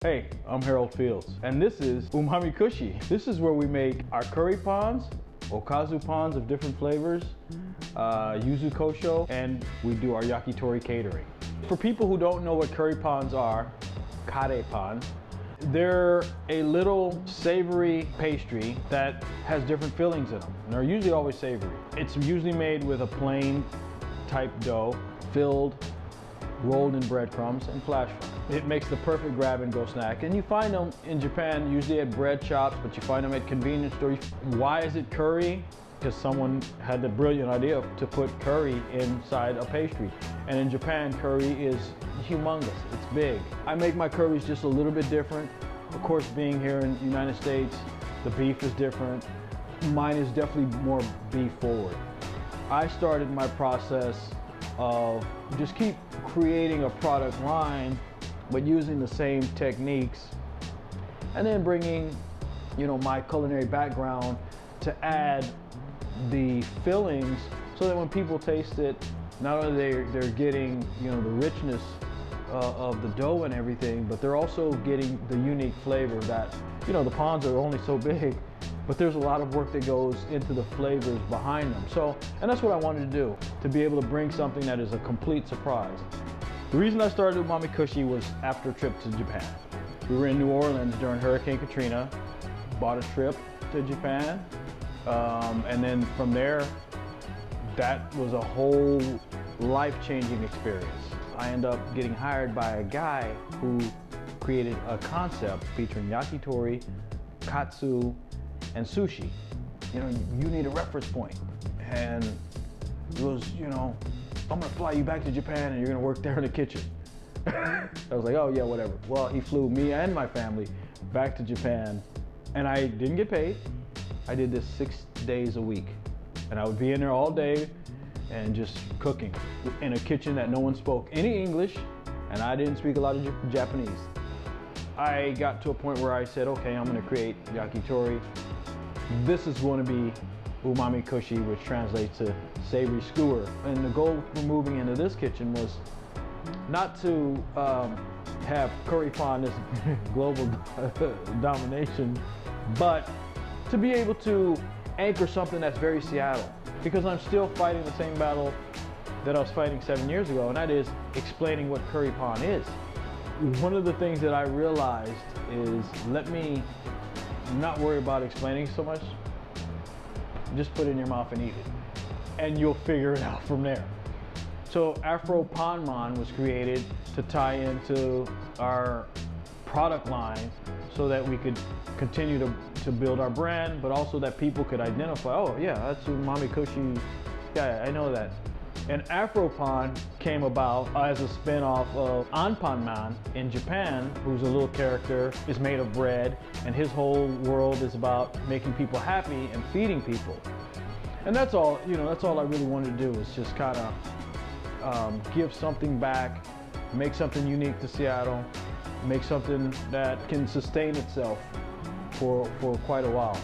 Hey, I'm Harold Fields, and this is Umami Kushi. This is where we make our curry pans, okazu pans of different flavors, yuzu kosho, and we do our yakitori catering. For people who don't know what curry pans are, Kare pan, they're a little savory pastry that has different fillings in them. And they're usually always savory. It's usually made with a plain type dough, filled, rolled in breadcrumbs, and flash fried. It makes the perfect grab and go snack. And you find them in Japan usually at bread shops, but you find them at convenience stores. Why is it curry? Because someone had the brilliant idea to put curry inside a pastry. And in Japan, curry is humongous, it's big. I make my curries just a little bit different. Of course, being here in the United States, the beef is different. Mine is definitely more beef forward. I started my process of just keep creating a product line, but using the same techniques, and then bringing, my culinary background to add the fillings so that when people taste it, not only they're getting, the richness of the dough and everything, but they're also getting the unique flavor that, the pans are only so big, but there's a lot of work that goes into the flavors behind them. And that's what I wanted to do, to be able to bring something that is a complete surprise. The reason I started Umami Kushi was after a trip to Japan. We were in New Orleans during Hurricane Katrina, bought a trip to Japan, and then from there, that was a whole life-changing experience. I ended up getting hired by a guy who created a concept featuring yakitori, katsu, and sushi. You need a reference point. And it was, I'm gonna fly you back to Japan and you're gonna work there in the kitchen. I was like, oh yeah, whatever. Well, he flew me and my family back to Japan, and I didn't get paid. I did this 6 days a week. And I would be in there all day and just cooking in a kitchen that no one spoke any English, and I didn't speak a lot of Japanese. I got to a point where I said, okay, I'm gonna create yakitori. This is going to be Umami Kushi, which translates to savory skewer. And the goal for moving into this kitchen was not to have curry pan this global domination, but to be able to anchor something that's very Seattle. Because I'm still fighting the same battle that I was fighting 7 years ago, and that is explaining what curry pan is. One of the things that I realized is, let me not worry about explaining so much. Just put it in your mouth and eat it, and you'll figure it out from there. So Afropanman was created to tie into our product line so that we could continue to build our brand, but also that people could identify, oh yeah, that's Umami Kushi, yeah, I know that. And Afropan came about as a spin-off of Afropanman in Japan, who's a little character, is made of bread, and his whole world is about making people happy and feeding people. And that's all, that's all I really wanted to do, is just kind of give something back, make something unique to Seattle, make something that can sustain itself for quite a while.